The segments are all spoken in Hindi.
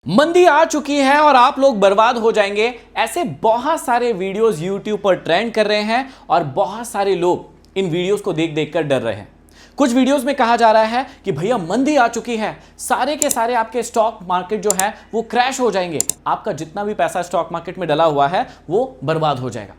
मंदी आ चुकी है और आप लोग बर्बाद हो जाएंगे। ऐसे बहुत सारे वीडियोस YouTube पर ट्रेंड कर रहे हैं और बहुत सारे लोग इन वीडियोस को देख देख कर डर रहे हैं। कुछ वीडियोस में कहा जा रहा है कि भैया मंदी आ चुकी है, सारे के सारे आपके स्टॉक मार्केट जो है वो क्रैश हो जाएंगे, आपका जितना भी पैसा स्टॉक मार्केट में डला हुआ है वो बर्बाद हो जाएगा।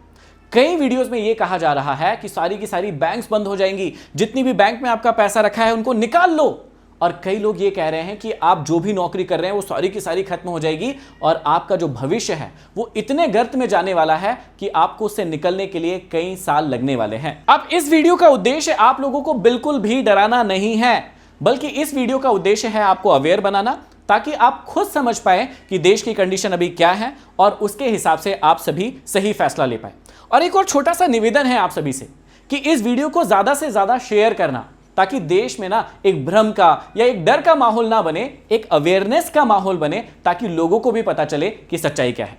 कई वीडियोस में यह कहा जा रहा है कि सारी की सारी बैंक्स बंद हो जाएंगी, जितनी भी बैंक में आपका पैसा रखा है उनको निकाल लो। और कई लोग ये कह रहे हैं कि आप जो भी नौकरी कर रहे हैं वो सारी की सारी खत्म हो जाएगी और आपका जो भविष्य है वो इतने गर्त में जाने वाला है कि आपको उससे निकलने के लिए कई साल लगने वाले हैं। अब इस वीडियो का उद्देश्य आप लोगों को बिल्कुल भी डराना नहीं है, बल्कि इस वीडियो का उद्देश्य है आपको अवेयर बनाना, ताकि आप खुद समझ पाए कि देश की कंडीशन अभी क्या है और उसके हिसाब से आप सभी सही फैसला ले पाए। और एक और छोटा सा निवेदन है आप सभी से कि इस वीडियो को ज्यादा से ज्यादा शेयर करना, ताकि देश में ना एक भ्रम का या एक डर का माहौल ना बने, एक अवेयरनेस का माहौल बने, ताकि लोगों को भी पता चले कि सच्चाई क्या है।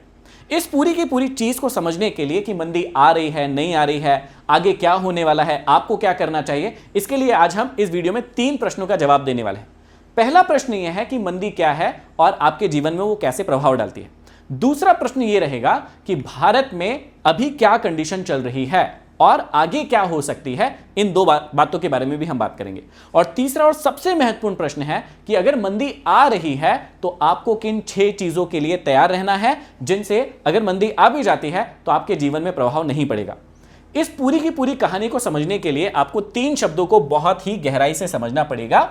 इस पूरी की पूरी चीज को समझने के लिए कि मंदी आ रही है नहीं आ रही है, आगे क्या होने वाला है, आपको क्या करना चाहिए, इसके लिए आज हम इस वीडियो में 3 प्रश्नों का जवाब देने वाले हैं। पहला प्रश्न यह है कि मंदी क्या है और आपके जीवन में वो कैसे प्रभाव डालती है। दूसरा प्रश्न यह रहेगा कि भारत में अभी क्या कंडीशन चल रही है और आगे क्या हो सकती है। इन 2 बातों के बारे में भी हम बात करेंगे। और तीसरा और सबसे महत्वपूर्ण प्रश्न है कि अगर मंदी आ रही है तो आपको किन 6 चीजों के लिए तैयार रहना है, जिनसे अगर मंदी आ भी जाती है तो आपके जीवन में प्रभाव नहीं पड़ेगा। इस पूरी की पूरी कहानी को समझने के लिए आपको 3 शब्दों को बहुत ही गहराई से समझना पड़ेगा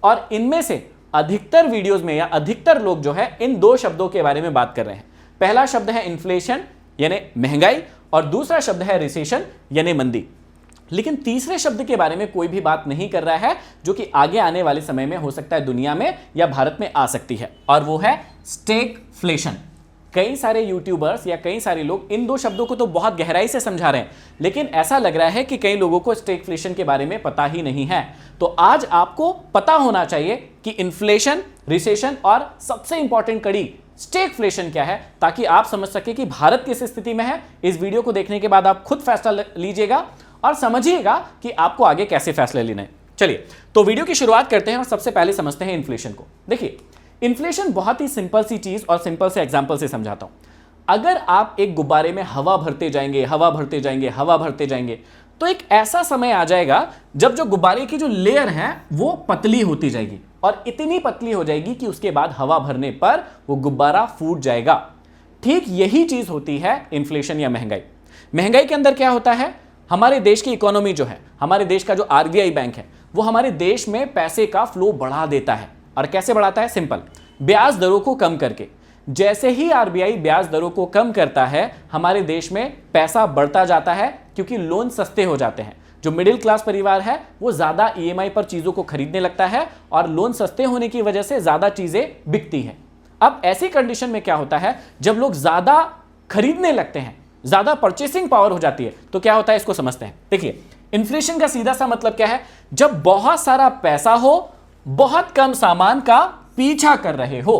और इनमें से अधिकतर वीडियोज में या अधिकतर लोग जो है इन 2 शब्दों के बारे में बात कर रहे हैं। पहला शब्द है इन्फ्लेशन यानी महंगाई और दूसरा शब्द है रिसेशन यानी मंदी। लेकिन तीसरे शब्द के बारे में कोई भी बात नहीं कर रहा है, जो कि आगे आने वाले समय में हो सकता है दुनिया में या भारत में आ सकती है, और वो है स्टैगफ्लेशन। कई सारे यूट्यूबर्स या कई सारे लोग इन 2 शब्दों को तो बहुत गहराई से समझा रहे हैं, लेकिन ऐसा लग रहा है कि कई लोगों को स्टैगफ्लेशन के बारे में पता ही नहीं है। तो आज आपको पता होना चाहिए कि इन्फ्लेशन, रिसेशन और सबसे इंपॉर्टेंट कड़ी स्टैगफ्लेशन क्या है, ताकि आप समझ सके कि भारत किस स्थिति में है। इस वीडियो को देखने के बाद आप खुद फैसला लीजिएगा और समझिएगा कि आपको आगे कैसे फैसले लेने हैं। चलिए तो वीडियो की शुरुआत करते हैं और सबसे पहले समझते हैं इन्फ्लेशन को। देखिए, इन्फ्लेशन बहुत ही सिंपल सी चीज और सिंपल से एग्जांपल से समझाता हूं। अगर आप एक गुब्बारे में हवा भरते जाएंगे, हवा भरते जाएंगे, हवा भरते जाएंगे, तो एक ऐसा समय आ जाएगा जब जो गुब्बारे की जो लेयर है वो पतली होती जाएगी और इतनी पतली हो जाएगी कि उसके बाद हवा भरने पर वो गुब्बारा फूट जाएगा। ठीक यही चीज होती है इन्फ्लेशन या महंगाई। महंगाई के अंदर क्या होता है, हमारे देश की इकोनॉमी जो है, हमारे देश का जो RBI बैंक है, वो हमारे देश में पैसे का फ्लो बढ़ा देता है। और कैसे बढ़ाता है? सिंपल, ब्याज दरों को कम करके। जैसे ही RBI ब्याज दरों को कम करता है, हमारे देश में पैसा बढ़ता जाता है, क्योंकि लोन सस्ते हो जाते हैं। जो मिडिल क्लास परिवार है वो ज्यादा EMI पर चीजों को खरीदने लगता है और लोन सस्ते होने की वजह से ज्यादा चीजें बिकती हैं। अब ऐसी कंडीशन में क्या होता है, जब लोग ज्यादा खरीदने लगते हैं, ज्यादा परचेसिंग पावर हो जाती है, तो क्या होता है इसको समझते हैं। देखिए, इन्फ्लेशन का सीधा सा मतलब क्या है, जब बहुत सारा पैसा हो, बहुत कम सामान का पीछा कर रहे हो।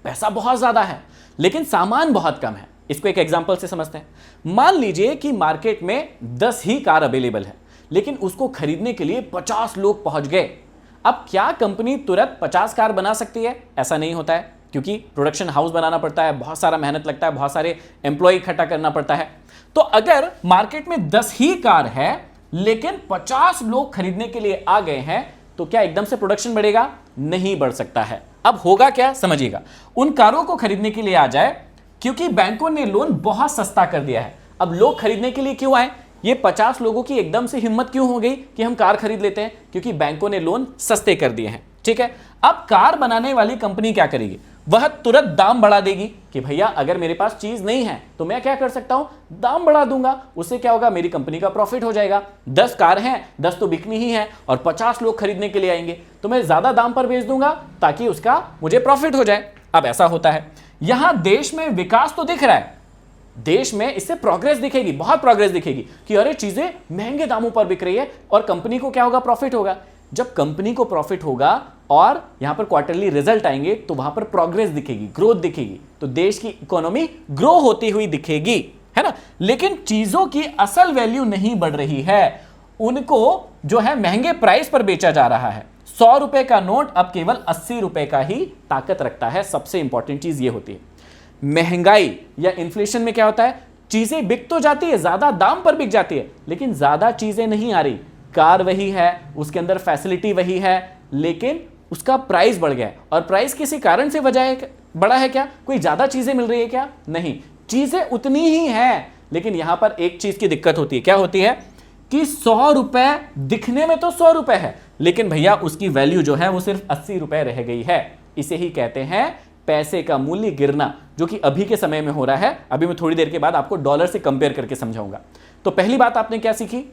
पैसा बहुत ज्यादा है लेकिन सामान बहुत कम है। इसको एक एग्जांपल से समझते हैं। मान लीजिए कि मार्केट में 10 ही कार अवेलेबल है, लेकिन उसको खरीदने के लिए 50 लोग पहुंच गए। अब क्या कंपनी तुरंत 50 कार बना सकती है? ऐसा नहीं होता है, क्योंकि प्रोडक्शन हाउस बनाना पड़ता है, बहुत सारा मेहनत लगता है, बहुत सारे एम्प्लॉय इकट्ठा करना पड़ता है। तो अगर मार्केट में 10 ही कार है लेकिन 50 लोग खरीदने के लिए आ गए हैं, तो क्या एकदम से प्रोडक्शन बढ़ेगा? नहीं बढ़ सकता है। अब होगा क्या, समझिएगा। उन कारों को खरीदने के लिए आ जाए, क्योंकि बैंकों ने लोन बहुत सस्ता कर दिया है। अब लोग खरीदने के लिए क्यों आए? ये 50 लोगों की एकदम से हिम्मत क्यों हो गई कि हम कार खरीद लेते हैं? क्योंकि बैंकों ने लोन सस्ते कर दिए हैं। ठीक है, अब कार बनाने वाली कंपनी क्या करेगी? वह तुरंत दाम बढ़ा देगी कि भैया अगर मेरे पास चीज नहीं है तो मैं क्या कर सकता हूं, दाम बढ़ा दूंगा। उससे क्या होगा, मेरी कंपनी का प्रॉफिट हो जाएगा। 10 कार हैं, 10 तो बिकनी ही है और 50 लोग खरीदने के लिए आएंगे, तो मैं ज्यादा दाम पर बेच दूंगा ताकि उसका मुझे प्रॉफिट हो जाए। अब ऐसा होता है, यहां देश में विकास तो दिख रहा है, देश में इससे प्रोग्रेस दिखेगी, बहुत प्रोग्रेस दिखेगी कि अरे चीजें महंगे दामों पर बिक रही है और कंपनी को क्या होगा, प्रॉफिट होगा। जब कंपनी को प्रॉफिट होगा और यहां पर क्वार्टरली रिजल्ट आएंगे तो वहां पर प्रोग्रेस दिखेगी, ग्रोथ दिखेगी, तो देश की इकोनॉमी ग्रो होती हुई दिखेगी, है ना। लेकिन चीजों की असल वैल्यू नहीं बढ़ रही है, उनको जो है महंगे प्राइस पर बेचा जा रहा है। 100 रुपए का नोट अब केवल 80 रुपए का ही ताकत रखता है। सबसे इंपॉर्टेंट चीज ये होती है। महंगाई या इन्फ्लेशन में क्या होता है, चीजें बिक तो जाती है, ज्यादा दाम पर बिक जाती है, लेकिन ज्यादा चीजें नहीं आ रही। कार वही है, उसके अंदर फैसिलिटी वही है, लेकिन उसका प्राइस बढ़ गया है। और प्राइस किसी कारण से बढ़ा है क्या? कोई ज्यादा चीजें मिल रही है क्या? नहीं, चीजें उतनी ही है। लेकिन यहां पर एक चीज की दिक्कत होती है। क्या होती है कि 100 रुपए दिखने में तो 100 रुपए है, लेकिन भैया उसकी वैल्यू जो है वो सिर्फ 80 रुपए रह गई है। इसे ही कहते हैं पैसे का मूल्य गिरना, जो कि अभी के समय में हो रहा है। अभी मैं थोड़ी देर के बाद आपको डॉलर से कंपेयर करके समझाऊंगा। तो पहली बात आपने क्या सीखी?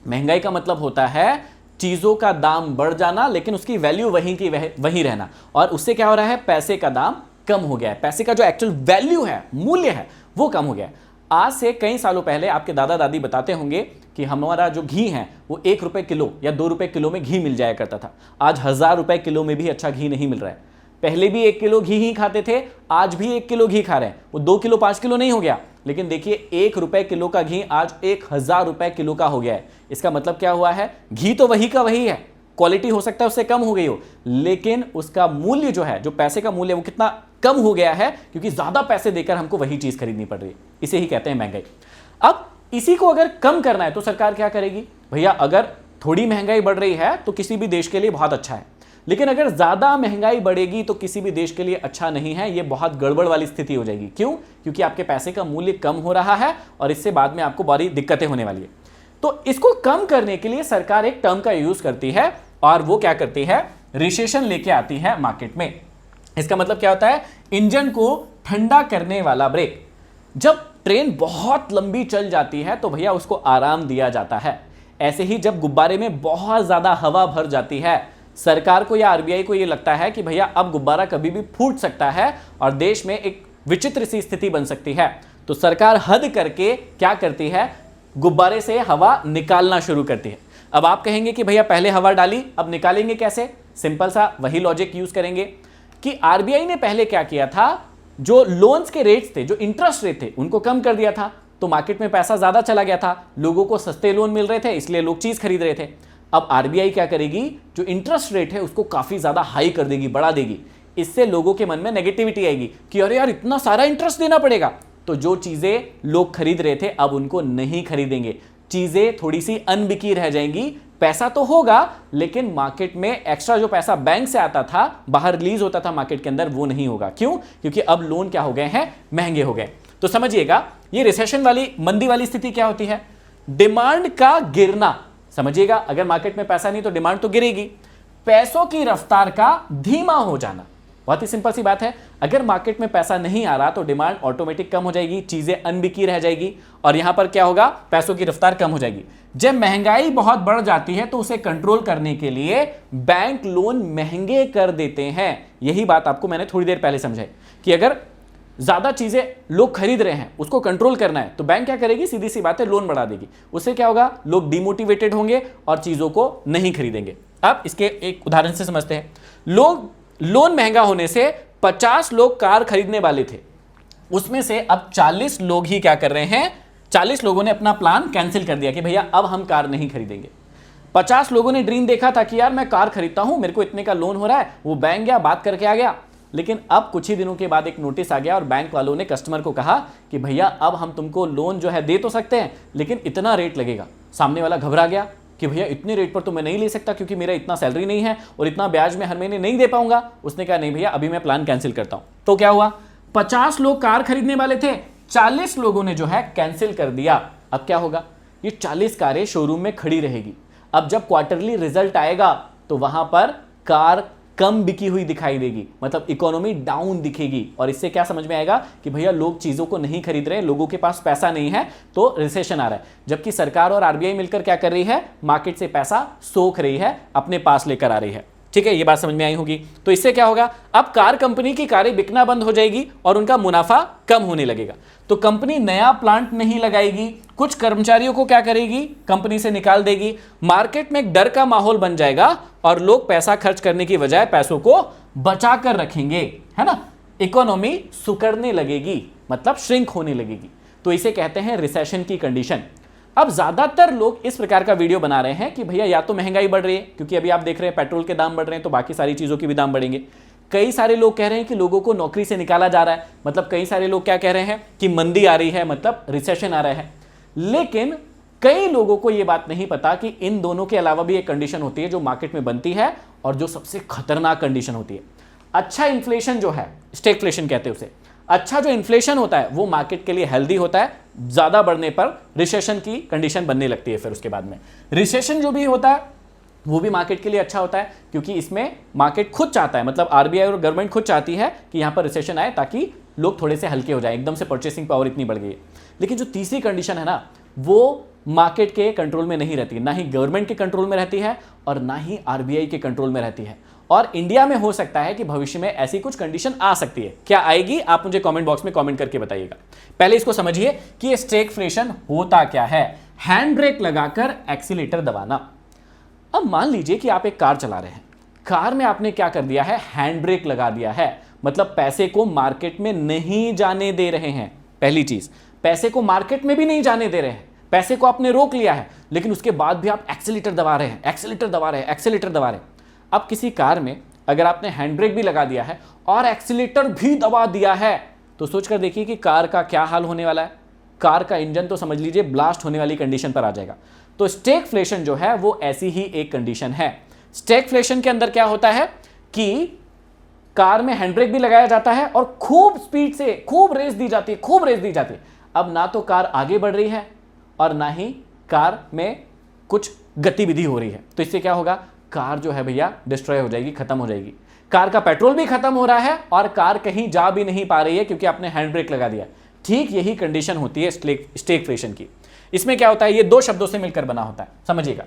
महंगाई का मतलब होता है चीजों का दाम बढ़ जाना, लेकिन उसकी वैल्यू वहीं की वहीं रहना। और उससे क्या हो रहा है? पैसे का दाम कम हो गया है। पैसे का जो एक्चुअल वैल्यू है, मूल्य है, वो कम हो गया है। आज से कई सालों पहले आपके दादा दादी बताते होंगे कि हमारा जो घी है वो 1 रुपए किलो या 2 रुपए किलो में घी मिल जाया करता था। आज 1000 रुपए किलो में भी अच्छा घी नहीं मिल रहा है। पहले भी 1 किलो घी ही खाते थे, आज भी 1 किलो घी खा रहे हैं। वो 2 किलो 5 किलो नहीं हो गया, लेकिन देखिए 1 रुपए किलो का घी आज 1000 रुपए किलो का हो गया है। इसका मतलब क्या हुआ है? घी तो वही का वही है, क्वालिटी हो सकता है उससे कम हो गई हो, लेकिन उसका मूल्य जो है, जो पैसे का मूल्य, वो कितना कम हो गया है, क्योंकि ज्यादा पैसे देकर हमको वही चीज खरीदनी पड़ रही है। इसे ही कहते हैं महंगाई। अब इसी को अगर कम करना है तो सरकार क्या करेगी? भैया अगर थोड़ी महंगाई बढ़ रही है तो किसी भी देश के लिए बहुत अच्छा है, लेकिन अगर ज्यादा महंगाई बढ़ेगी तो किसी भी देश के लिए अच्छा नहीं है। यह बहुत गड़बड़ वाली स्थिति हो जाएगी। क्यों? क्योंकि आपके पैसे का मूल्य कम हो रहा है और इससे बाद में आपको बड़ी दिक्कतें होने वाली है। तो इसको कम करने के लिए सरकार एक टर्म का यूज करती है, और वो क्या करती है? रिसेशन लेके आती है मार्केट में। इसका मतलब क्या होता है? इंजन को ठंडा करने वाला ब्रेक। जब ट्रेन बहुत लंबी चल जाती है तो भैया उसको आराम दिया जाता है। ऐसे ही जब गुब्बारे में बहुत ज्यादा हवा भर जाती है, सरकार को या आरबीआई को यह लगता है कि भैया अब गुब्बारा कभी भी फूट सकता है और देश में एक विचित्र सी स्थिति बन सकती है, तो सरकार हद करके क्या करती है? गुब्बारे से हवा निकालना शुरू करती है। अब आप कहेंगे कि भैया पहले हवा डाली, अब निकालेंगे कैसे? सिंपल सा वही लॉजिक यूज करेंगे कि आरबीआई ने पहले क्या किया था, जो लोन्स के रेट्स थे, जो इंटरेस्ट रेट थे, उनको कम कर दिया था। तो मार्केट में पैसा ज्यादा चला गया था, लोगों को सस्ते लोन मिल रहे थे, इसलिए लोग चीज खरीद रहे थे। अब आरबीआई क्या करेगी? जो इंटरेस्ट रेट है उसको काफी ज्यादा हाई कर देगी, बढ़ा देगी। इससे लोगों के मन में नेगेटिविटी आएगी कि अरे यार इतना सारा इंटरेस्ट देना पड़ेगा। तो जो चीजें लोग खरीद रहे थे अब उनको नहीं खरीदेंगे, चीजें थोड़ी सी अनबिकी रह जाएंगी। पैसा तो होगा, लेकिन मार्केट में एक्स्ट्रा जो पैसा बैंक से आता था, बाहर रिलीज होता था मार्केट के अंदर, वो नहीं होगा। क्यों? क्योंकि अब लोन क्या हो गए हैं? महंगे हो गए। तो समझिएगा ये रिसेशन वाली, मंदी वाली स्थिति क्या होती है? डिमांड का गिरना। समझिएगा, अगर मार्केट में पैसा नहीं तो डिमांड तो गिरेगी। पैसों की रफ्तार का धीमा हो जाना। बहुत ही सिंपल सी बात है, अगर मार्केट में पैसा नहीं आ रहा तो डिमांड ऑटोमेटिक कम हो जाएगी, चीजें अनबिकी रह जाएगी, और यहां पर क्या होगा? पैसों की रफ्तार कम हो जाएगी। जब महंगाई बहुत बढ़ जाती है तो उसे कंट्रोल करने के लिए बैंक लोन महंगे कर देते हैं। यही बात आपको मैंने थोड़ी देर पहले समझाई कि अगर ज्यादा चीजें लोग खरीद रहे हैं, उसको कंट्रोल करना है, तो बैंक क्या करेगी? सीधी सी बात है, लोन बढ़ा देगी। उससे क्या होगा? लोग डिमोटिवेटेड होंगे और चीजों को नहीं खरीदेंगे। अब इसके एक उदाहरण से समझते हैं। लोग लोन महंगा होने से 50 लोग कार खरीदने वाले थे, उसमें से अब 40 लोग ही क्या कर रहे हैं? 40 लोगों ने अपना प्लान कैंसिल कर दिया कि भैया अब हम कार नहीं खरीदेंगे। 50 लोगों ने ड्रीम देखा था कि यार मैं कार खरीदता हूं, मेरे को इतने का लोन हो रहा है, वो बैंक गया, बात करके आ गया। लेकिन अब कुछ ही दिनों के बाद एक नोटिस आ गया और बैंक वालों ने कस्टमर को कहा कि भैया अब हम तुमको लोन जो है दे तो सकते हैं, लेकिन इतना रेट लगेगा। सामने वाला घबरा गया कि भैया इतने रेट पर तो मैं नहीं ले सकता, क्योंकि मेरा इतना सैलरी नहीं है और इतना ब्याज में हर महीने नहीं दे पाऊंगा। उसने कहा नहीं भैया अभी मैं प्लान कैंसिल करता हूं। तो क्या हुआ? 50 लोग कार खरीदने वाले थे, 40 लोगों ने जो है कैंसिल कर दिया। अब क्या होगा? ये 40 कारें शोरूम में खड़ी रहेगी। अब जब क्वार्टरली रिजल्ट आएगा तो वहां पर कार कम बिकी हुई दिखाई देगी, मतलब इकोनॉमी डाउन दिखेगी। और इससे क्या समझ में आएगा कि भैया लोग चीजों को नहीं खरीद रहे हैं, लोगों के पास पैसा नहीं है, तो रिसेशन आ रहा है। जबकि सरकार और आरबीआई मिलकर क्या कर रही है? मार्केट से पैसा सोख रही है, अपने पास लेकर आ रही है। ठीक है, ये बात समझ में आई होगी। तो इससे क्या होगा? अब कार कंपनी की कारें बिकना बंद हो जाएगी और उनका मुनाफा कम होने लगेगा। तो कंपनी नया प्लांट नहीं लगाएगी, कुछ कर्मचारियों को क्या करेगी? कंपनी से निकाल देगी। मार्केट में एक डर का माहौल बन जाएगा और लोग पैसा खर्च करने की बजाय पैसों को बचा कर रखेंगे, है ना? इकोनॉमी सुकड़ने लगेगी, मतलब श्रिंक होने लगेगी। तो इसे कहते हैं रिसेशन की कंडीशन। अब ज्यादातर लोग इस प्रकार का वीडियो बना रहे हैं कि भैया या तो महंगाई बढ़ रही है, क्योंकि अभी आप देख रहे हैं पेट्रोल के दाम बढ़ रहे हैं, तो बाकी सारी चीजों के भी दाम बढ़ेंगे। कई सारे लोग कह रहे हैं कि लोगों को नौकरी से निकाला जा रहा है, मतलब कई सारे लोग क्या कह रहे हैं कि मंदी आ रही है, मतलब रिसेशन आ रहा है। लेकिन कई लोगों को यह बात नहीं पता कि इन दोनों के अलावा भी एक कंडीशन होती है जो मार्केट में बनती है और जो सबसे खतरनाक कंडीशन होती है। अच्छा इन्फ्लेशन जो है, स्टैगफ्लेशन कहते हैं उसे, अच्छा जो इन्फ्लेशन होता है वो मार्केट के लिए हेल्दी होता है। ज्यादा बढ़ने पर रिसेशन की कंडीशन बनने लगती है। फिर उसके बाद में रिसेशन जो भी होता है वो भी मार्केट के लिए अच्छा होता है, क्योंकि इसमें मार्केट खुद चाहता है, मतलब आरबीआई और गवर्नमेंट खुद चाहती है कि यहां पर रिसेशन आए ताकि लोग थोड़े से हल्के हो जाए, एकदम से परचेसिंग पावर इतनी बढ़ गई है। लेकिन जो तीसरी कंडीशन है ना, वो मार्केट के कंट्रोल में नहीं रहती, ना ही गवर्नमेंट के कंट्रोल में रहती है और ना ही आरबीआई के कंट्रोल में रहती है। और इंडिया में हो सकता है कि भविष्य में ऐसी कुछ कंडीशन आ सकती है। क्या आएगी, आप मुझे कमेंट बॉक्स में कमेंट करके बताइएगा। पहले इसको समझिए कि स्टैगफ्लेशन होता क्या है। हैंड ब्रेक लगाकर एक्सीलेटर दबाना। अब मान लीजिए कि आप एक कार चला रहे हैं, कार में आपने क्या कर दिया है, हैंड ब्रेक लगा दिया है, मतलब पैसे को मार्केट में नहीं जाने दे रहे हैं। पहली चीज, पैसे को मार्केट में भी नहीं जाने दे रहे हैं, पैसे को आपने रोक लिया है, लेकिन उसके बाद भी आप एक्सीलेटर दबा रहे हैं, एक्सीलेटर दबा रहे हैं, एक्सीलेटर दबा रहे हैं। अब किसी कार में अगर आपने हैंड ब्रेक भी लगा दिया है और एक्सीलेटर भी दबा दिया है, तो सोचकर देखिए कि कार का क्या हाल होने वाला है। कार का इंजन तो समझ लीजिए ब्लास्ट होने वाली कंडीशन पर आ जाएगा। तो स्टैगफ्लेशन जो है वो ऐसी ही एक कंडीशन है। स्टैगफ्लेशन के अंदर क्या होता है कि कार में हैंड ब्रेक भी लगाया जाता है और खूब स्पीड से खूब रेस दी जाती है, खूब रेस दी जाती है। अब ना तो कार आगे बढ़ रही है और ना ही कार में कुछ गतिविधि हो रही है, तो इससे क्या होगा, कार जो है भैया डिस्ट्रॉय हो जाएगी, खत्म हो जाएगी। कार का पेट्रोल भी खत्म हो रहा है और कार कहीं जा भी नहीं पा रही है क्योंकि आपने हैंड ब्रेक लगा दिया। ठीक यही कंडीशन होती है स्टैगफ्लेशन की। इसमें क्या होता है, ये दो शब्दों से मिलकर बना होता है, समझिएगा।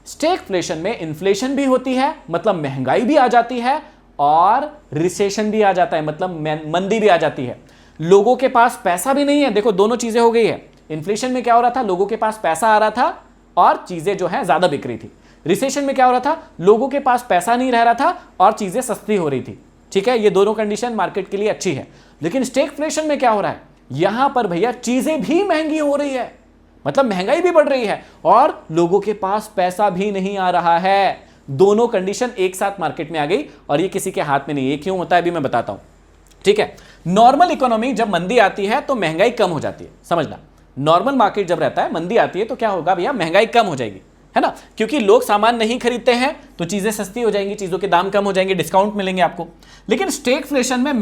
स्टैगफ्लेशन में इन्फ्लेशन भी होती है, मतलब महंगाई भी आ जाती है, और रिसेशन भी आ जाता है, मतलब मंदी भी आ जाती है। लोगों के पास पैसा भी नहीं है। देखो दोनों चीजें हो गई है। इन्फ्लेशन में क्या हो रहा था, लोगों के पास पैसा आ रहा था और चीजें जो है ज्यादा बिक रही थी। रिसेशन में क्या हो रहा था, लोगों के पास पैसा नहीं रह रहा था और चीजें सस्ती हो रही थी। ठीक है, ये दोनों कंडीशन मार्केट के लिए अच्छी है। लेकिन स्टैगफ्लेशन में क्या हो रहा है, यहां पर भैया चीजें भी महंगी हो रही है, मतलब महंगाई भी बढ़ रही है और लोगों के पास पैसा भी नहीं आ रहा है। दोनों कंडीशन एक साथ मार्केट में आ गई और ये किसी के हाथ में नहीं है। क्यों होता है अभी मैं बताता हूं। ठीक है, नॉर्मल इकोनॉमी जब मंदी आती है तो महंगाई कम हो जाती है, समझना। नॉर्मल मार्केट जब रहता है, मंदी आती है तो क्या होगा भैया, महंगाई कम हो जाएगी, है ना, क्योंकि लोग सामान नहीं खरीदते हैं तो चीजें सस्ती हो जाएंगी, चीजों के दाम कम हो जाएंगे, डिस्काउंट मिलेंगे आपको। लेकिन स्टैगफ्लेशन में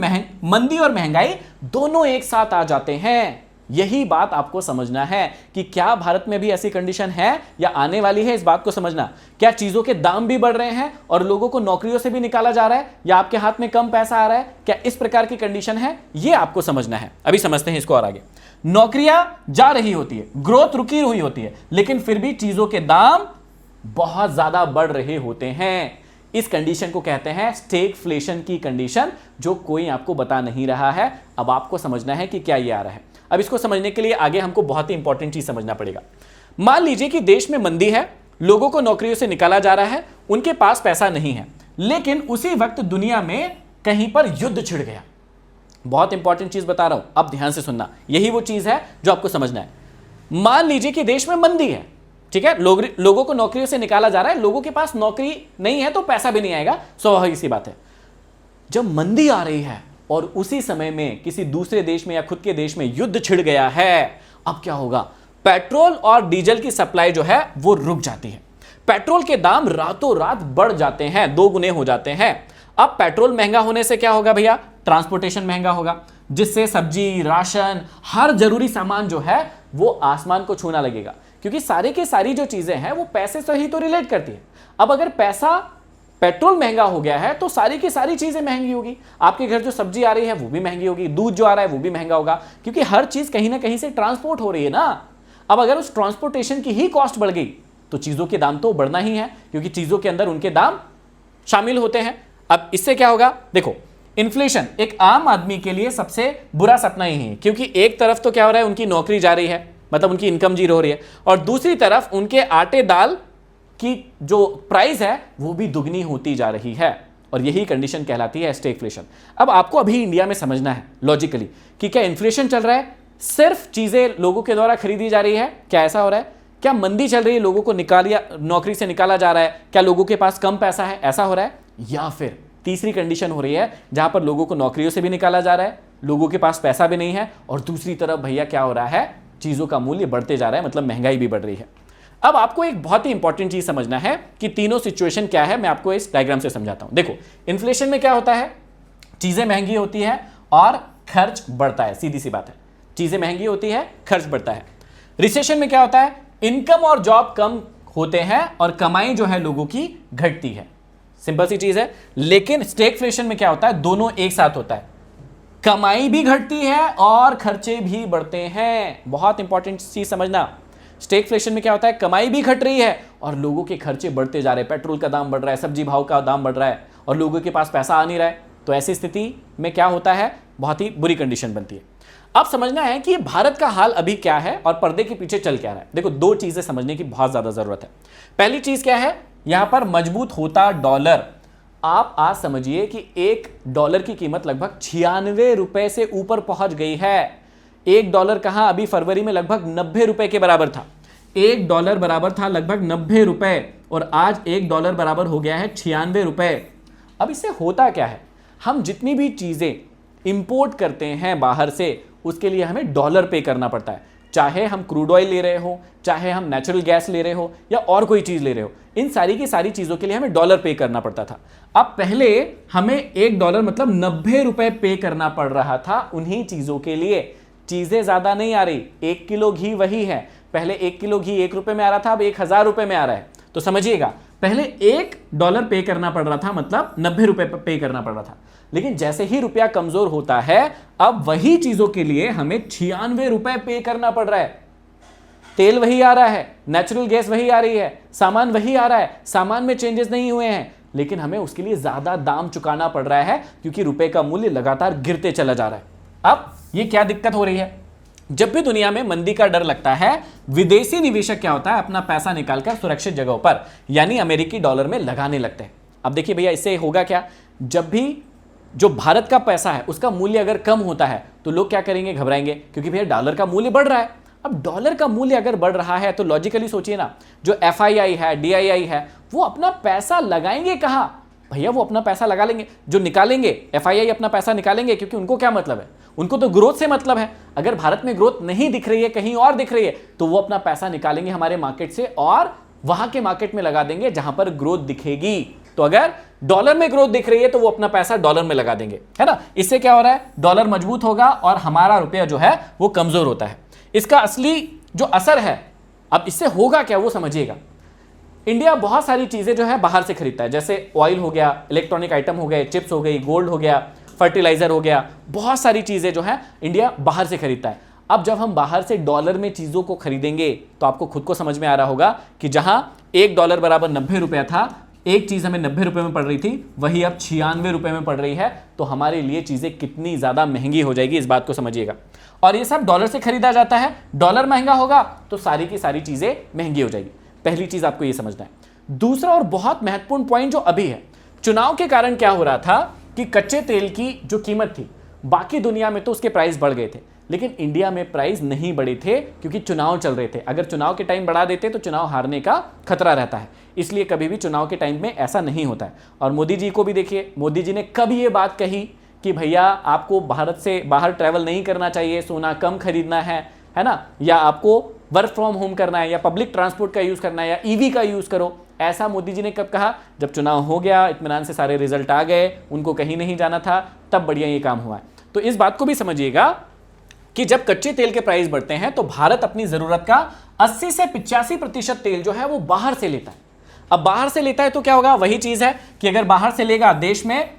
मंदी और महंगाई दोनों एक साथ आ जाते हैं। यही बात आपको समझना है कि क्या भारत में भी ऐसी कंडीशन है या आने वाली है, इस बात को समझना। क्या चीजों के दाम भी बढ़ रहे हैं और लोगों को नौकरियों से भी निकाला जा रहा है, या आपके हाथ में कम पैसा आ रहा है, क्या इस प्रकार की कंडीशन है, यह आपको समझना है। अभी समझते हैं इसको और आगे। नौकरियां जा रही होती है, ग्रोथ रुकी हुई होती है, लेकिन फिर भी चीजों के दाम बहुत ज्यादा बढ़ रहे होते हैं। इस कंडीशन को कहते हैं स्टैगफ्लेशन की कंडीशन, जो कोई आपको बता नहीं रहा है। अब आपको समझना है कि क्या ये आ रहा है। अब इसको समझने के लिए आगे हमको बहुत ही इंपॉर्टेंट चीज समझना पड़ेगा। मान लीजिए कि देश में मंदी है, लोगों को नौकरियों से निकाला जा रहा है, उनके पास पैसा नहीं है, लेकिन उसी वक्त दुनिया में कहीं पर युद्ध छिड़ गया। बहुत इंपॉर्टेंट चीज बता रहा हूं, अब ध्यान से सुनना, यही वो चीज है जो आपको समझना है। मान लीजिए कि देश में मंदी है, ठीक है, लोगों को नौकरियों से निकाला जा रहा है, लोगों के पास नौकरी नहीं है तो पैसा भी नहीं आएगा, स्वाभाविक सी बात है। जब मंदी आ रही है और उसी समय में किसी दूसरे देश में या खुद के देश में युद्ध छिड़ गया है, अब क्या होगा, पेट्रोल और डीजल की सप्लाई जो है वो रुक जाती है। पेट्रोल के दाम रातों रात बढ़ जाते हैं, 2 गुने हो जाते हैं। अब पेट्रोल महंगा होने से क्या होगा भैया, ट्रांसपोर्टेशन महंगा होगा, जिससे सब्जी, राशन, हर जरूरी सामान जो है वो आसमान को छूना लगेगा, क्योंकि सारी की सारी जो चीजें हैं वो पैसे से ही तो रिलेट करती है। अब अगर पेट्रोल महंगा हो गया है तो सारी की सारी चीजें महंगी होगी। आपके घर जो सब्जी आ रही है वो भी महंगी होगी, दूध जो आ रहा है वो भी महंगा होगा, क्योंकि हर चीज कहीं ना कहीं से ट्रांसपोर्ट हो रही है ना। अब अगर उस ट्रांसपोर्टेशन की ही कॉस्ट बढ़ गई तो चीजों के दाम तो बढ़ना ही है, क्योंकि चीजों के अंदर उनके दाम शामिल होते हैं। अब इससे क्या होगा, देखो इन्फ्लेशन एक आम आदमी के लिए सबसे बुरा सपना ही है, क्योंकि एक तरफ तो क्या हो रहा है, उनकी नौकरी जा रही है, मतलब उनकी इनकम जीरो हो रही है, और दूसरी तरफ उनके आटे दाल की जो प्राइस है वो भी दुगनी होती जा रही है, और यही कंडीशन कहलाती है स्टैगफ्लेशन। अब आपको अभी इंडिया में समझना है लॉजिकली कि क्या इन्फ्लेशन चल रहा है, सिर्फ चीजें लोगों के द्वारा खरीदी जा रही है, क्या ऐसा हो रहा है, क्या मंदी चल रही है, लोगों को नौकरी से निकाला जा रहा है, क्या लोगों के पास कम पैसा है, ऐसा हो रहा है? या फिर तीसरी कंडीशन हो रही है जहां पर लोगों को नौकरियों से भी निकाला जा रहा है, लोगों के पास पैसा भी नहीं है, और दूसरी तरफ भैया क्या हो रहा है, चीजों का मूल्य बढ़ते जा रहा है, मतलब महंगाई भी बढ़ रही है। अब आपको एक बहुत ही इंपॉर्टेंट चीज समझना है कि तीनों सिचुएशन क्या है, मैं आपको इस डायग्राम से समझाता हूं। देखो, इन्फ्लेशन में क्या होता है, चीजें महंगी होती है और खर्च बढ़ता है, सीधी सी बात है, चीजें महंगी होती है, खर्च बढ़ता है। रिसेशन में क्या होता है, इनकम और जॉब कम होते हैं और कमाई जो है लोगों की घटती है, सिंपल सी चीज है। लेकिन स्टैगफ्लेशन में क्या होता है, दोनों एक साथ होता है, कमाई भी घटती है और खर्चे भी बढ़ते हैं। बहुत इंपॉर्टेंट चीज समझना, स्टैगफ्लेशन में क्या होता है, कमाई भी घट रही है और लोगों के खर्चे बढ़ते जा रहे हैं, पेट्रोल का दाम बढ़ रहा है, सब्जी भाव का दाम बढ़ रहा है और लोगों के पास पैसा आ नहीं रहा है। तो ऐसी स्थिति में क्या होता है, बहुत ही बुरी कंडीशन बनती है। अब समझना है कि भारत का हाल अभी क्या है और पर्दे के पीछे चल क्या रहा है। देखो, दो चीजें समझने की बहुत ज्यादा जरूरत है। पहली चीज क्या है, यहां पर मजबूत होता डॉलर। आप आज समझिए कि $1 की कीमत लगभग 96 रुपए से ऊपर पहुंच गई है। $1 कहां, अभी फरवरी में लगभग 90 रुपए के बराबर था। $1 बराबर था लगभग 90 रुपए और आज $1 बराबर हो गया है 96 रुपए। अब इससे होता क्या है, हम जितनी भी चीजें इंपोर्ट करते हैं बाहर से, उसके लिए हमें डॉलर पे करना पड़ता है। चाहे हम क्रूड ऑयल ले रहे हो, चाहे हम नेचुरल गैस ले रहे हो या और कोई चीज ले रहे हो, इन सारी की सारी चीजों के लिए हमें डॉलर पे करना पड़ता था। अब पहले हमें $1 मतलब 90 रुपए पे करना पड़ रहा था उन्हीं चीजों के लिए। चीजें ज्यादा नहीं आ रही, 1 किलो घी वही है, पहले 1 किलो घी 1 रुपए में आ रहा था, अब 1000 रुपए में आ रहा है। तो समझिएगा, पहले $1 पे करना पड़ रहा था, मतलब 90 रुपए पे करना पड़ रहा था। लेकिन जैसे ही रुपया कमजोर होता है, अब वही चीजों के लिए हमें 96 रुपए पे करना पड़ रहा है। तेल वही आ रहा है, नेचुरल गैस वही आ रही है, सामान वही आ रहा है, सामान में चेंजेस नहीं हुए हैं, लेकिन हमें उसके लिए ज्यादा दाम चुकाना पड़ रहा है क्योंकि रुपए का मूल्य लगातार गिरते चला जा रहा है। अब ये क्या दिक्कत हो रही है, जब भी दुनिया में मंदी का डर लगता है, विदेशी निवेशक क्या होता है, अपना पैसा निकालकर सुरक्षित जगहों पर यानी अमेरिकी डॉलर में लगाने लगते हैं। अब देखिए भैया, इससे होगा क्या, जब भी जो भारत का पैसा है उसका मूल्य अगर कम होता है तो लोग क्या करेंगे, घबराएंगे, क्योंकि भैया डॉलर का मूल्य बढ़ रहा है। अब डॉलर का मूल्य अगर बढ़ रहा है तो लॉजिकली सोचिए ना, जो FII है, DII है, वो अपना पैसा लगाएंगे कहां भैया, वो अपना पैसा लगा लेंगे, जो निकालेंगे FII अपना पैसा निकालेंगे, क्योंकि उनको क्या मतलब है, उनको तो ग्रोथ से मतलब है। अगर भारत में ग्रोथ नहीं दिख रही है, कहीं और दिख रही है, तो वो अपना पैसा निकालेंगे हमारे मार्केट से और वहां के मार्केट में लगा देंगे जहां पर ग्रोथ दिखेगी। तो अगर डॉलर में ग्रोथ दिख रही है तो वो अपना पैसा डॉलर में लगा देंगे, है ना। इससे क्या हो रहा है, डॉलर मजबूत होगा और हमारा रुपया जो है वो कमजोर होता है। इसका असली जो असर है, अब इससे होगा क्या वो समझिएगा। इंडिया बहुत सारी चीजें जो है बाहर से खरीदता है, जैसे ऑयल हो गया, इलेक्ट्रॉनिक आइटम हो गए, चिप्स हो गई, गोल्ड हो गया, फर्टिलाइजर हो गया, बहुत सारी चीजें जो है इंडिया बाहर से खरीदता है। अब जब हम बाहर से डॉलर में चीजों को खरीदेंगे तो आपको खुद को समझ में आ रहा होगा कि जहां $1 बराबर 90 रुपया था, एक चीज हमें 90 रुपए में पड़ रही थी, वही अब 96 रुपए में पड़ रही है। तो हमारे लिए चीजें कितनी ज्यादा महंगी हो जाएगी, इस बात को समझिएगा। और ये सब डॉलर से खरीदा जाता है, डॉलर महंगा होगा तो सारी की सारी चीजें महंगी हो जाएगी। पहली चीज आपको ये समझना है। दूसरा और बहुत महत्वपूर्ण पॉइंट जो अभी है, चुनाव के कारण क्या हो रहा था कि कच्चे तेल की जो कीमत थी, बाकी दुनिया में तो उसके प्राइस बढ़ गए थे, लेकिन इंडिया में प्राइस नहीं बढ़े थे क्योंकि चुनाव चल रहे थे। अगर चुनाव के टाइम बढ़ा देते तो चुनाव हारने का खतरा रहता है, इसलिए कभी भी चुनाव के टाइम में ऐसा नहीं होता है। और मोदी जी को भी देखिए, मोदी जी ने कब ये बात कही कि भैया आपको भारत से बाहर ट्रैवल नहीं करना चाहिए, सोना कम खरीदना है ना, या आपको वर्क फ्रॉम होम करना है, या पब्लिक ट्रांसपोर्ट का यूज करना है, या ईवी का यूज करो। ऐसा मोदी जी ने कब कहा, जब चुनाव हो गया, इत्मीनान से सारे रिजल्ट आ गए, उनको कहीं नहीं जाना था, तब बढ़िया ये काम हुआ है। तो इस बात को भी समझिएगा कि जब कच्चे तेल के प्राइस बढ़ते हैं तो भारत अपनी जरूरत का 80 से 85% तेल जो है वो बाहर से लेता है। अब बाहर से लेता है तो क्या होगा, वही चीज है कि अगर बाहर से लेगा, देश में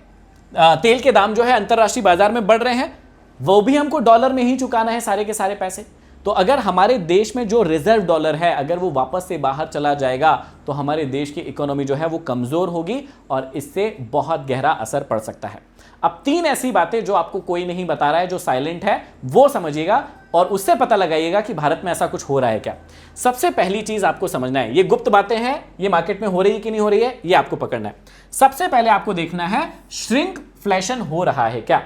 तेल के दाम जो है अंतरराष्ट्रीय बाजार में बढ़ रहे हैं, वो भी हमको डॉलर में ही चुकाना है सारे के सारे पैसे। तो अगर हमारे देश में जो रिजर्व डॉलर है अगर वो वापस से बाहर चला जाएगा तो हमारे देश की इकोनॉमी जो है वो कमजोर होगी और इससे बहुत गहरा असर पड़ सकता है। अब 3 ऐसी बातें जो आपको कोई नहीं बता रहा है, जो साइलेंट है, वो समझिएगा और उससे पता लगाइएगा कि भारत में ऐसा कुछ हो रहा है क्या। सबसे पहली चीज आपको समझना है, ये गुप्त बातें हैं, ये मार्केट में हो रही है कि नहीं हो रही है, ये आपको पकड़ना है। सबसे पहले आपको देखना है श्रिंकफ्लेशन हो रहा है क्या।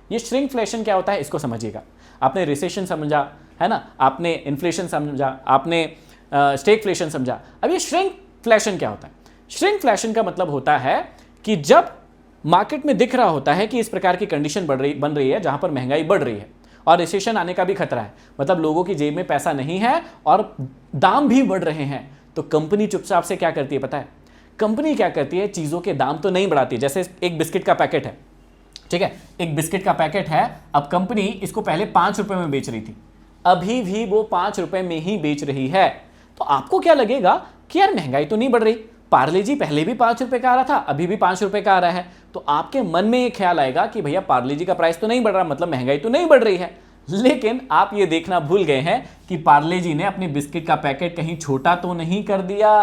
ये श्रिंकफ्लेशन क्या होता है इसको समझिएगा। आपने रिसेशन समझा है ना, आपने इन्फ्लेशन समझा, आपने स्टेगफ्लेशन समझा। अब ये श्रिंकफ्लेशन क्या होता है? श्रिंकफ्लेशन का मतलब होता है कि जब मार्केट में दिख रहा होता है कि इस प्रकार की कंडीशन बन रही है जहां पर महंगाई बढ़ रही है और रिसेशन आने का भी खतरा है, मतलब लोगों की जेब में पैसा नहीं है और दाम भी बढ़ रहे हैं, तो कंपनी चुपचाप से क्या करती है पता है? कंपनी क्या करती है, चीजों के दाम तो नहीं बढ़ाती। जैसे एक बिस्किट का पैकेट है, ठीक है, एक बिस्किट का पैकेट है, अब कंपनी इसको पहले 5 रुपए में बेच रही थी, अभी भी वो 5 रुपए में ही बेच रही है। तो आपको क्या लगेगा कि यार महंगाई तो नहीं बढ़ रही, पार्ले जी पहले भी 5 रुपए का आ रहा था, अभी भी 5 रुपए का आ रहा है, तो आपके मन में ये ख्याल आएगा कि भैया पार्ले जी का प्राइस तो नहीं बढ़ रहा, मतलब महंगाई तो नहीं बढ़ रही है। लेकिन आप ये देखना भूल गए हैं कि पार्ले जी ने अपनी बिस्किट का पैकेट कहीं छोटा तो नहीं कर दिया,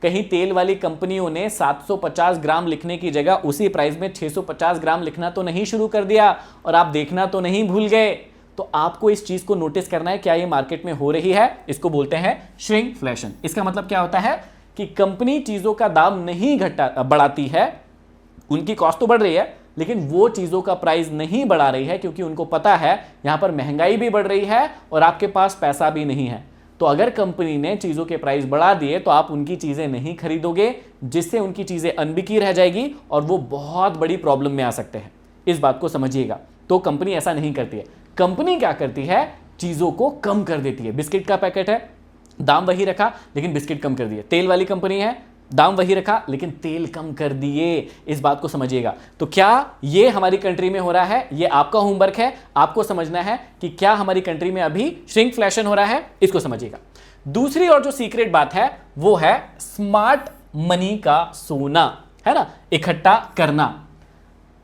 कहीं तेल वाली कंपनियों ने 750 ग्राम लिखने की जगह उसी प्राइस में 650 ग्राम लिखना तो नहीं शुरू कर दिया, और आप देखना तो नहीं भूल गए। तो आपको इस चीज को नोटिस करना है, क्या ये मार्केट में हो रही है? इसको बोलते हैं श्रिंकफ्लेशन। इसका मतलब क्या होता है कि कंपनी चीजों का दाम नहीं बढ़ाती है, उनकी कॉस्ट तो बढ़ रही है लेकिन वो चीजों का प्राइस नहीं बढ़ा रही है, क्योंकि उनको पता है यहां पर महंगाई भी बढ़ रही है और आपके पास पैसा भी नहीं है। तो अगर कंपनी ने चीजों के प्राइस बढ़ा दिए तो आप उनकी चीजें नहीं खरीदोगे, जिससे उनकी चीजें अनबिकी रह जाएगी और वो बहुत बड़ी प्रॉब्लम में आ सकते हैं। इस बात को समझिएगा। तो कंपनी ऐसा नहीं करती है। कंपनी क्या करती है? चीजों को कम कर देती है। बिस्किट का पैकेट है, दाम वही रखा लेकिन बिस्किट कम कर दिए। तेल वाली कंपनी है, दाम वही रखा लेकिन तेल कम कर दिए। इस बात को समझिएगा। तो क्या ये हमारी कंट्री में हो रहा है? ये आपका होमवर्क है, आपको समझना है कि क्या हमारी कंट्री में अभी श्रिंकफ्लेशन हो रहा है, इसको समझिएगा। दूसरी और जो सीक्रेट बात है वो है स्मार्ट मनी का सोना, है ना, इकट्ठा करना।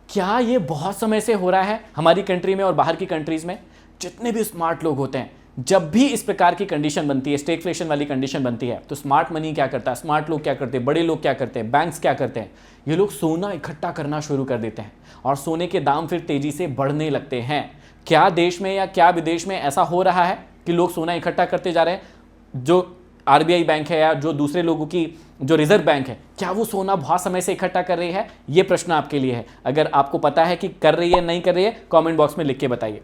क्या ये बहुत समय से हो रहा है हमारी कंट्री में और बाहर की कंट्रीज में? जितने भी स्मार्ट लोग होते हैं, जब भी इस प्रकार की कंडीशन बनती है, स्टेगफ्लेशन वाली कंडीशन बनती है, तो स्मार्ट मनी क्या करता है, स्मार्ट लोग क्या करते हैं, बड़े लोग क्या करते हैं, बैंक्स क्या करते हैं, ये लोग सोना इकट्ठा करना शुरू कर देते हैं और सोने के दाम फिर तेजी से बढ़ने लगते हैं। क्या देश में या क्या विदेश में ऐसा हो रहा है कि लोग सोना इकट्ठा करते जा रहे हैं? जो आरबीआई बैंक है या जो दूसरे लोगों की जो रिजर्व बैंक है, क्या वो सोना बहुत समय से इकट्ठा कर रही है? ये प्रश्न आपके लिए है। अगर आपको पता है कि कर रही है नहीं कर रही है, कमेंट बॉक्स में लिख के बताइए।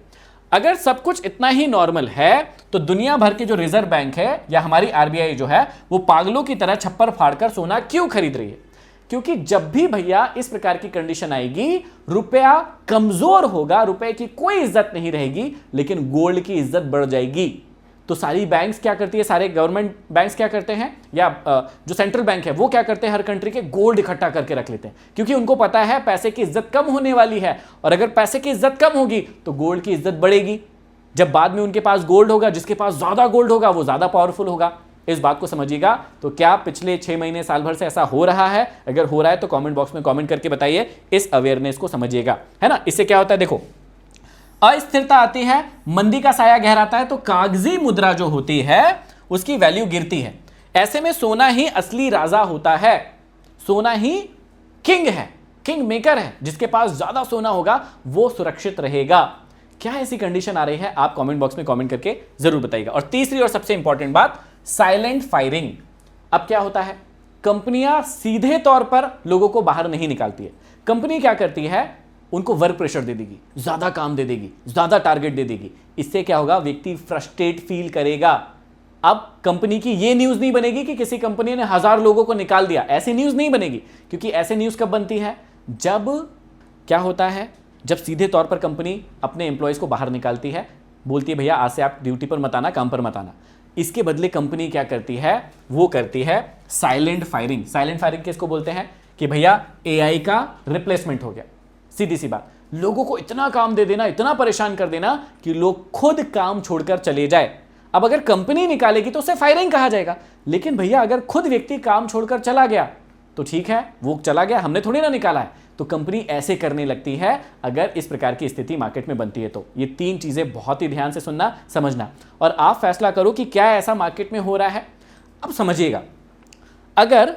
अगर सब कुछ इतना ही नॉर्मल है तो दुनिया भर के जो रिजर्व बैंक है या हमारी आरबीआई जो है वो पागलों की तरह छप्पर फाड़कर सोना क्यों खरीद रही है? क्योंकि जब भी भैया इस प्रकार की कंडीशन आएगी, रुपया कमजोर होगा, रुपए की कोई इज्जत नहीं रहेगी, लेकिन गोल्ड की इज्जत बढ़ जाएगी। तो सारी बैंक्स क्या करती है, सारे गवर्नमेंट बैंक्स क्या करते हैं, या जो सेंट्रल बैंक है वो क्या करते हैं, हर कंट्री के गोल्ड इकट्ठा करके रख लेते हैं, क्योंकि उनको पता है पैसे की इज्जत कम होने वाली है, और अगर पैसे की इज्जत कम होगी तो गोल्ड की इज्जत बढ़ेगी। जब बाद में उनके पास गोल्ड होगा, जिसके पास ज्यादा गोल्ड होगा वो ज्यादा पावरफुल होगा। इस बात को समझिएगा। तो क्या पिछले 6 महीने साल भर से ऐसा हो रहा है? अगर हो रहा है तो कमेंट बॉक्स में कमेंट करके बताइए, इस अवेयरनेस को समझिएगा, है ना। इससे क्या होता है, देखो अस्थिरता आती है, मंदी का साया गहराता है, तो कागजी मुद्रा जो होती है उसकी वैल्यू गिरती है। ऐसे में सोना ही असली राजा होता है, सोना ही किंग है, किंग मेकर है। जिसके पास ज्यादा सोना होगा वो सुरक्षित रहेगा। क्या ऐसी कंडीशन आ रही है? आप कमेंट बॉक्स में कमेंट करके जरूर बताइएगा। और तीसरी और सबसे इंपॉर्टेंट बात, साइलेंट फायरिंग। अब क्या होता है, कंपनियां सीधे तौर पर लोगों को बाहर नहीं निकालती है। कंपनी क्या करती है, उनको वर्क प्रेशर दे देगी, ज्यादा काम दे देगी, ज्यादा टारगेट दे देगी। इससे क्या होगा, व्यक्ति फ्रस्ट्रेट फील करेगा। अब कंपनी की ये न्यूज नहीं बनेगी कि किसी कंपनी ने 1000 लोगों को निकाल दिया, ऐसी न्यूज नहीं बनेगी। क्योंकि ऐसे न्यूज कब बनती है, जब क्या होता है, जब सीधे तौर पर कंपनी अपने एम्प्लॉयज को बाहर निकालती है, बोलती है भैया आज से आप ड्यूटी पर मत आना, काम पर मत आना। इसके बदले कंपनी क्या करती है, वो करती है साइलेंट फायरिंग। साइलेंट फायरिंग किसको बोलते हैं कि भैया एआई का रिप्लेसमेंट हो गया। सीधी सी बात, लोगों को इतना काम दे देना, इतना परेशान कर देना कि लोग खुद काम छोड़कर चले जाए। अब अगर कंपनी निकालेगी तो उसे फायरिंग कहा जाएगा, लेकिन भैया अगर खुद व्यक्ति काम छोड़कर चला गया तो ठीक है, वो चला गया, हमने थोड़ी ना निकाला है। तो कंपनी ऐसे करने लगती है अगर इस प्रकार की स्थिति मार्केट में बनती है। तो ये 3 चीजें बहुत ही ध्यान से सुनना, समझना, और आप फैसला करो कि क्या ऐसा मार्केट में हो रहा है। अब समझिएगा, अगर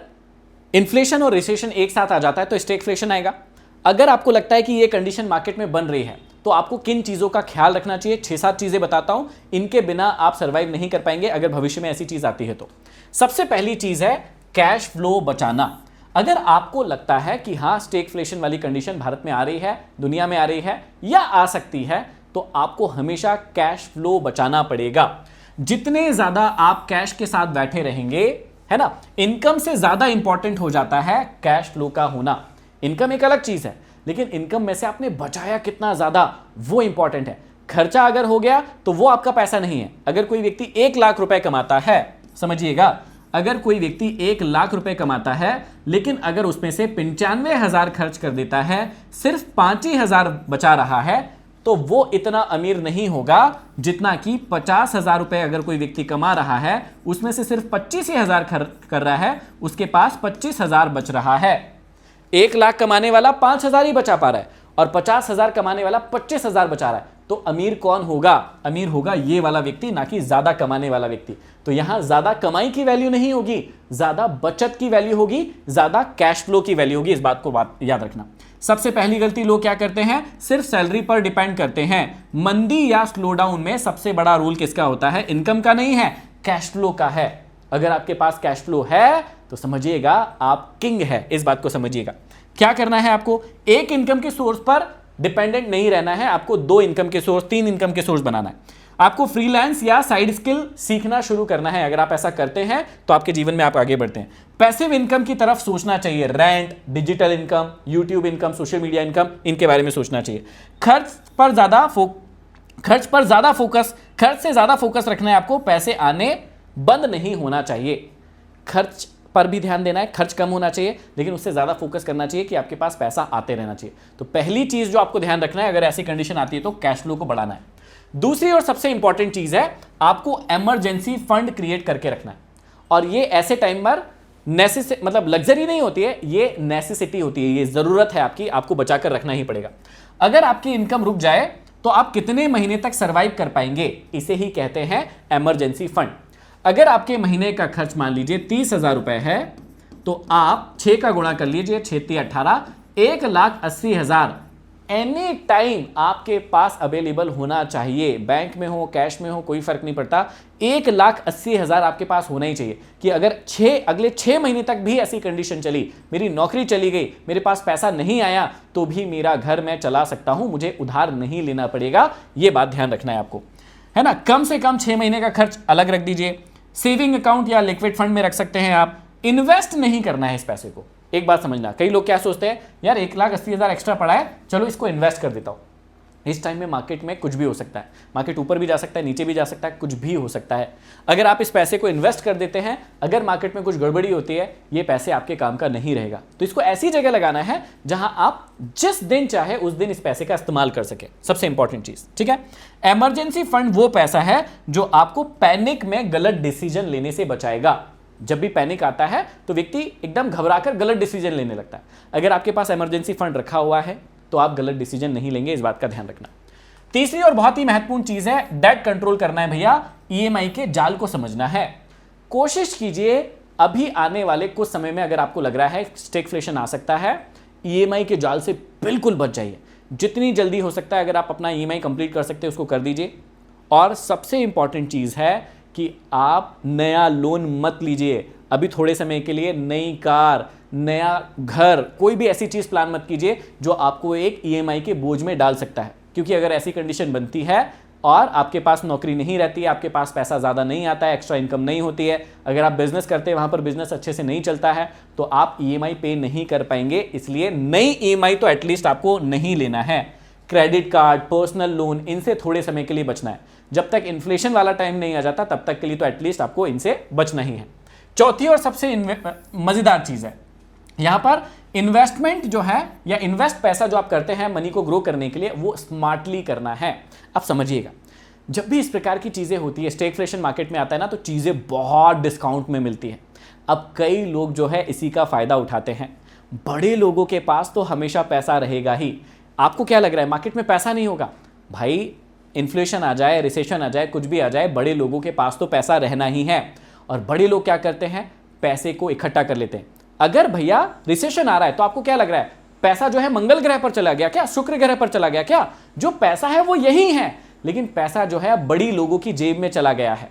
इन्फ्लेशन और रिसेशन एक साथ आ जाता है तो स्टैगफ्लेशन आएगा। अगर आपको लगता है कि ये कंडीशन मार्केट में बन रही है तो आपको किन चीजों का ख्याल रखना चाहिए, 6-7 चीजें बताता हूं। इनके बिना आप सर्वाइव नहीं कर पाएंगे अगर भविष्य में ऐसी चीज आती है तो। सबसे पहली चीज है कैश फ्लो बचाना। अगर आपको लगता है कि हां स्टैगफ्लेशन वाली कंडीशन भारत में आ रही है, दुनिया में आ रही है या आ सकती है, तो आपको हमेशा कैश फ्लो बचाना पड़ेगा। जितने ज्यादा आप कैश के साथ बैठे रहेंगे, है ना, इनकम से ज्यादा इंपॉर्टेंट हो जाता है कैश फ्लो का होना। इनकम एक अलग चीज है, लेकिन इनकम में से आपने बचाया कितना ज्यादा वो इंपॉर्टेंट है। खर्चा अगर हो गया तो वो आपका पैसा नहीं है। अगर कोई व्यक्ति 1 लाख रुपए कमाता है, समझिएगा, अगर कोई व्यक्ति 1 लाख रुपए कमाता है, लेकिन अगर उसमें से 95,000 खर्च कर देता है, सिर्फ 5 ही हजार बचा रहा है, तो वो इतना अमीर नहीं होगा जितना कि 50,000 रुपए अगर कोई व्यक्ति कमा रहा है, उसमें से सिर्फ 25 ही हजार खर्च कर रहा है, उसके पास 25,000 बच रहा है। 1 लाख कमाने वाला 5,000 ही बचा पा रहा है और 50,000 कमाने वाला 25,000 बचा रहा है। तो अमीर कौन होगा? अमीर होगा ये वाला व्यक्ति, ना कि ज्यादा कमाने वाला व्यक्ति। तो यहां ज्यादा कमाई की वैल्यू नहीं होगी, ज्यादा बचत की वैल्यू होगी, ज्यादा कैश फ्लो की वैल्यू होगी। इस बात को याद रखना। सबसे पहली गलती लोग क्या करते हैं? सिर्फ सैलरी पर डिपेंड करते हैं। मंदी या स्लो डाउन में सबसे बड़ा रूल किसका होता है? इनकम का नहीं है, कैश फ्लो का है। अगर आपके पास कैश फ्लो है तो समझिएगा आप किंग है। इस बात को समझिएगा। क्या करना है आपको? एक इनकम के सोर्स पर डिपेंडेंट नहीं रहना है, आपको 2 इनकम के सोर्स, 3 इनकम के सोर्स बनाना है। आपको फ्रीलांस या साइड स्किल सीखना शुरू करना है। अगर आप ऐसा करते हैं तो आपके जीवन में आप आगे बढ़ते हैं। पैसिव इनकम की तरफ सोचना चाहिए। Rent, digital income, YouTube income, social media income, इनके बारे में सोचना चाहिए। खर्च से ज्यादा फोकस रखना है आपको। पैसे आने बंद नहीं होना चाहिए। खर्च पर भी ध्यान देना है, खर्च कम होना चाहिए, लेकिन उससे ज्यादा फोकस करना चाहिए कि आपके पास पैसा आते रहना चाहिए। तो पहली चीज जो आपको ध्यान रखना है, अगर ऐसी कंडीशन आती है तो कैश फ्लो को बढ़ाना है। दूसरी और सबसे इंपॉर्टेंट चीज है, आपको इमरजेंसी फंड क्रिएट करके रखना है। और ये ऐसे टाइम पर मतलब लग्जरी नहीं होती है, ये नेसेसिटी होती है, ये जरूरत है आपकी, आपको बचाकर रखना ही पड़ेगा। अगर आपकी इनकम रुक जाए तो आप कितने महीने तक सर्वाइव कर पाएंगे, इसे ही कहते हैं इमरजेंसी फंड। अगर आपके महीने का खर्च मान लीजिए 30,000 रुपए है, तो आप 6 का गुणा कर लीजिए, 6 18, 1,80,000 एनी टाइम आपके पास अवेलेबल होना चाहिए। बैंक में हो, कैश में हो, कोई फर्क नहीं पड़ता। 1,80,000 आपके पास होना ही चाहिए कि अगर अगले 6 महीने तक भी ऐसी कंडीशन चली, मेरी नौकरी चली गई, मेरे पास पैसा नहीं आया, तो भी मेरा घर मैं चला सकता हूं, मुझे उधार नहीं लेना पड़ेगा। यह बात ध्यान रखना है आपको, है ना। कम से कम 6 महीने का खर्च अलग रख दीजिए। सेविंग अकाउंट या लिक्विड फंड में रख सकते हैं आप। इन्वेस्ट नहीं करना है इस पैसे को। एक बात समझना, कई लोग क्या सोचते हैं, यार 1,80,000 एक्स्ट्रा पड़ा है, चलो इसको इन्वेस्ट कर देता हूं। इस टाइम में मार्केट में कुछ भी हो सकता है, मार्केट ऊपर भी जा सकता है, नीचे भी जा सकता है, कुछ भी हो सकता है। अगर आप इस पैसे को इन्वेस्ट कर देते हैं, अगर मार्केट में कुछ गड़बड़ी होती है, ये पैसे आपके काम का नहीं रहेगा। तो इसको ऐसी जगह लगाना है जहां आप जिस दिन चाहे उस दिन इस पैसे का इस्तेमाल कर सके। सबसे इंपॉर्टेंट चीज, ठीक है। इमरजेंसी फंड वो पैसा है जो आपको पैनिक में गलत डिसीजन लेने से बचाएगा। जब भी पैनिक आता है तो व्यक्ति एकदम घबराकर गलत डिसीजन लेने लगता है। अगर आपके पास इमरजेंसी फंड रखा हुआ है तो आप गलत डिसीजन नहीं लेंगे, इस बात का ध्यान रखना। तीसरी और बहुत ही महत्वपूर्ण चीज है, डेट कंट्रोल करना है भैया। ईएमआई के जाल को समझना है। कोशिश कीजिए अभी आने वाले कुछ समय में, अगर आपको लग रहा है स्टैगफ्लेशन आ सकता है, ईएमआई के जाल से बिल्कुल बच जाइए। जितनी जल्दी हो सकता है अगर आप अपना ईएमआई कंप्लीट कर सकते हैं उसको कर दीजिए। और सबसे इंपॉर्टेंट चीज है कि आप नया लोन मत लीजिए अभी थोड़े समय के लिए। नई कार, नया घर, कोई भी ऐसी चीज प्लान मत कीजिए जो आपको एक ईएमआई के बोझ में डाल सकता है। क्योंकि अगर ऐसी कंडीशन बनती है और आपके पास नौकरी नहीं रहती है, आपके पास पैसा ज्यादा नहीं आता है, एक्स्ट्रा इनकम नहीं होती है, अगर आप बिजनेस करते हैं वहां पर बिजनेस अच्छे से नहीं चलता है, तो आप ईएमआई पे नहीं कर पाएंगे। इसलिए नई ईएमआई तो एटलीस्ट आपको नहीं लेना है। क्रेडिट कार्ड, पर्सनल लोन, इनसे थोड़े समय के लिए बचना है। जब तक इन्फ्लेशन वाला टाइम नहीं आ जाता तब तक के लिए तो एटलीस्ट आपको इनसे बचना ही है। चौथी और सबसे मजेदार चीज है, यहां पर इन्वेस्टमेंट जो है या इन्वेस्ट पैसा जो आप करते हैं मनी को ग्रो करने के लिए, वो स्मार्टली करना है। अब समझिएगा, जब भी इस प्रकार की चीजें होती है, स्टैगफ्लेशन मार्केट में आता है ना, तो चीजें बहुत डिस्काउंट में मिलती है। अब कई लोग जो है इसी का फायदा उठाते हैं। बड़े लोगों के पास तो हमेशा पैसा रहेगा ही। आपको क्या लग रहा है मार्केट में पैसा नहीं होगा? भाई इन्फ्लेशन आ जाए, रिसेशन आ जाए, कुछ भी आ जाए, बड़े लोगों के पास तो पैसा रहना ही है। और बड़े लोग क्या करते हैं, पैसे को इकट्ठा कर लेते हैं। अगर भैया रिसेशन आ रहा है तो आपको क्या लग रहा है, पैसा जो है मंगल ग्रह पर चला गया क्या, शुक्र ग्रह पर चला गया क्या? जो पैसा है वो यही है, लेकिन पैसा जो है बड़ी लोगों की जेब में चला गया है।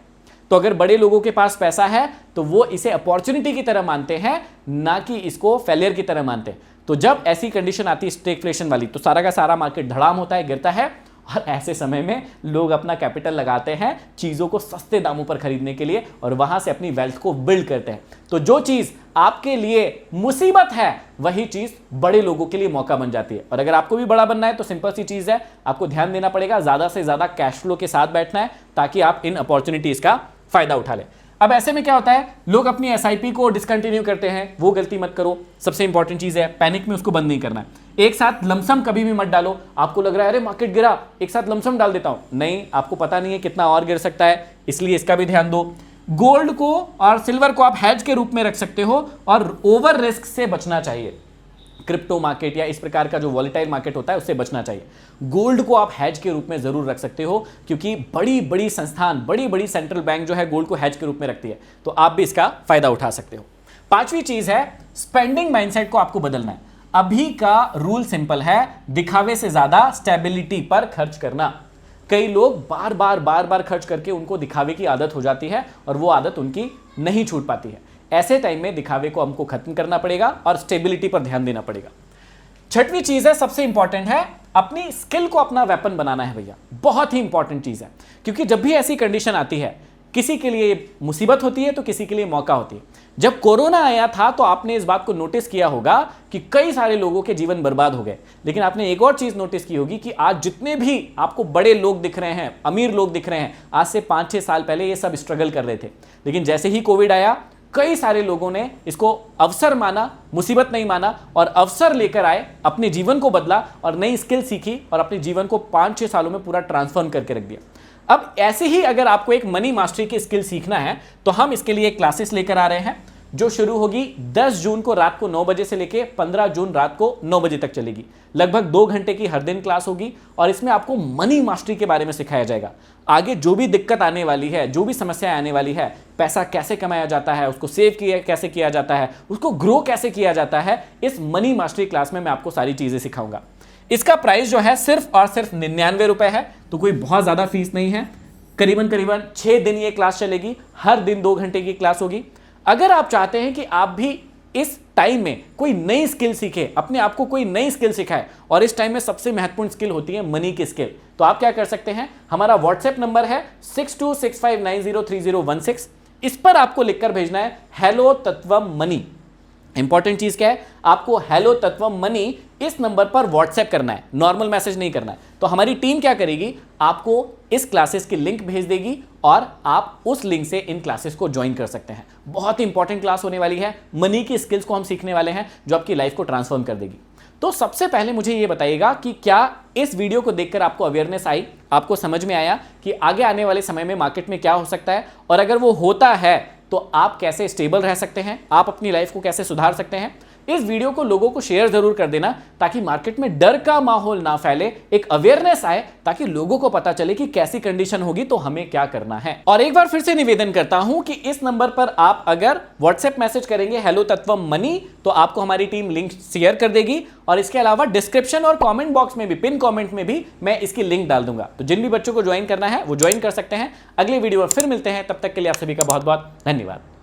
तो अगर बड़े लोगों के पास पैसा है तो वो इसे अपॉर्चुनिटी की तरह मानते हैं, ना कि इसको फेलियर की तरह मानते हैं। तो जब ऐसी कंडीशन आती है स्टैगफ्लेशन वाली, तो सारा का सारा मार्केट धड़ाम होता है, गिरता है, और ऐसे समय में लोग अपना कैपिटल लगाते हैं चीज़ों को सस्ते दामों पर खरीदने के लिए और वहां से अपनी वेल्थ को बिल्ड करते हैं। तो जो चीज़ आपके लिए मुसीबत है वही चीज़ बड़े लोगों के लिए मौका बन जाती है। और अगर आपको भी बड़ा बनना है तो सिंपल सी चीज़ है, आपको ध्यान देना पड़ेगा, ज़्यादा से ज़्यादा कैश फ्लो के साथ बैठना है ताकि आप इन अपॉर्चुनिटीज़ का फायदा उठा लें। अब ऐसे में क्या होता है, लोग अपनी एसआईपी को डिसकंटिन्यू करते हैं, वो गलती मत करो। सबसे इंपॉर्टेंट चीज़ है, पैनिक में उसको बंद नहीं करना है। एक साथ लमसम कभी भी मत डालो। आपको लग रहा है अरे मार्केट गिरा, एक साथ लमसम डाल देता हूं, नहीं, आपको पता नहीं है कितना और गिर सकता है, इसलिए इसका भी ध्यान दो। गोल्ड को और सिल्वर को आप हेज के रूप में रख सकते हो और ओवर रिस्क से बचना चाहिए। क्रिप्टो मार्केट या इस प्रकार का जो वॉलेटाइल मार्केट होता है उससे बचना चाहिए। गोल्ड को आप हेज के रूप में जरूर रख सकते हो क्योंकि बड़ी बड़ी संस्थान, बड़ी बड़ी सेंट्रल बैंक जो है गोल्ड को हेज के रूप में रखती है, तो आप भी इसका फायदा उठा सकते हो। पांचवी चीज है, स्पेंडिंग माइंडसेट को आपको बदलना है। अभी का रूल सिंपल है, दिखावे से ज्यादा स्टेबिलिटी पर खर्च करना। कई लोग बार बार खर्च करके उनको दिखावे की आदत हो जाती है और वो आदत उनकी नहीं छूट पाती है। ऐसे टाइम में दिखावे को हमको खत्म करना पड़ेगा और स्टेबिलिटी पर ध्यान देना पड़ेगा। छठवीं चीज है, सबसे इंपॉर्टेंट है, अपनी स्किल को अपना वेपन बनाना है भैया। बहुत ही इंपॉर्टेंट चीज है क्योंकि जब भी ऐसी कंडीशन आती है, किसी के लिए मुसीबत होती है तो किसी के लिए मौका होती है। जब कोरोना आया था तो आपने इस बात को नोटिस किया होगा कि कई सारे लोगों के जीवन बर्बाद हो गए, लेकिन आपने एक और चीज नोटिस की होगी कि आज जितने भी आपको बड़े लोग दिख रहे हैं, अमीर लोग दिख रहे हैं, आज से 5-6 साल पहले ये सब स्ट्रगल कर रहे थे, लेकिन जैसे ही कोविड आया कई सारे लोगों ने इसको अवसर माना, मुसीबत नहीं माना और अवसर लेकर आए, अपने जीवन को बदला और नई स्किल सीखी और अपने जीवन को 5-6 सालों में पूरा ट्रांसफॉर्म करके रख दिया। अब ऐसे ही अगर आपको एक मनी मास्टरी की स्किल सीखना है तो हम इसके लिए क्लासेस लेकर आ रहे हैं जो शुरू होगी 10 जून को रात को 9 बजे से लेके 15 जून रात को 9 बजे तक चलेगी। लगभग 2 घंटे की हर दिन क्लास होगी और इसमें आपको मनी मास्टरी के बारे में सिखाया जाएगा। आगे जो भी दिक्कत आने वाली है, जो भी समस्याएं आने वाली है, पैसा कैसे कमाया जाता है, उसको सेव कैसे किया जाता है, उसको ग्रो कैसे किया जाता है, इस मनी मास्टरी क्लास में मैं आपको सारी चीजें सिखाऊंगा। इसका प्राइस जो है सिर्फ और सिर्फ 99 रुपए है, तो कोई बहुत ज्यादा फीस नहीं है। करीबन 6 दिन ये क्लास चलेगी, हर दिन 2 घंटे की क्लास होगी। अगर आप चाहते हैं कि आप भी इस टाइम में कोई नई स्किल सीखे, अपने आप को कोई नई स्किल सिखाए, और इस टाइम में सबसे महत्वपूर्ण स्किल होती है मनी की स्किल, तो आप क्या कर सकते हैं, हमारा व्हाट्सएप नंबर है 6265903016। इस पर आपको लिखकर भेजना है हेलो तत्वम मनी। इंपॉर्टेंट चीज क्या है, आपको हेलो तत्वम मनी इस नंबर पर व्हाट्सएप करना है, नॉर्मल मैसेज नहीं करना है। तो हमारी टीम क्या करेगी, आपको इस क्लासेस की लिंक भेज देगी और आप उस लिंक से इन क्लासेस को ज्वाइन कर सकते हैं। बहुत ही इंपॉर्टेंट क्लास होने वाली है, मनी की स्किल्स को हम सीखने वाले हैं जो आपकी लाइफ को ट्रांसफॉर्म कर देगी। तो सबसे पहले मुझे यह बताइएगा कि क्या इस वीडियो को देखकर आपको अवेयरनेस आई, आपको समझ में आया कि आगे आने वाले समय में मार्केट में क्या हो सकता है, और अगर वो होता है तो आप कैसे स्टेबल रह सकते हैं, आप अपनी लाइफ को कैसे सुधार सकते हैं। इस वीडियो को लोगों को शेयर जरूर कर देना ताकि मार्केट में डर का माहौल ना फैले, एक अवेयरनेस आए ताकि लोगों को पता चले कि कैसी कंडीशन होगी तो हमें क्या करना है। और एक बार फिर से निवेदन करता हूं कि इस नंबर पर आप अगर व्हाट्सएप मैसेज करेंगे हेलो तत्वम मनी तो आपको हमारी टीम लिंक शेयर कर देगी, और इसके अलावा डिस्क्रिप्शन और कमेंट बॉक्स में भी, पिन कमेंट में भी मैं इसकी लिंक डाल दूंगा। तो जिन भी बच्चों को ज्वाइन करना है वो ज्वाइन कर सकते हैं। अगले वीडियो में फिर मिलते हैं, तब तक के लिए आप सभी का बहुत बहुत धन्यवाद।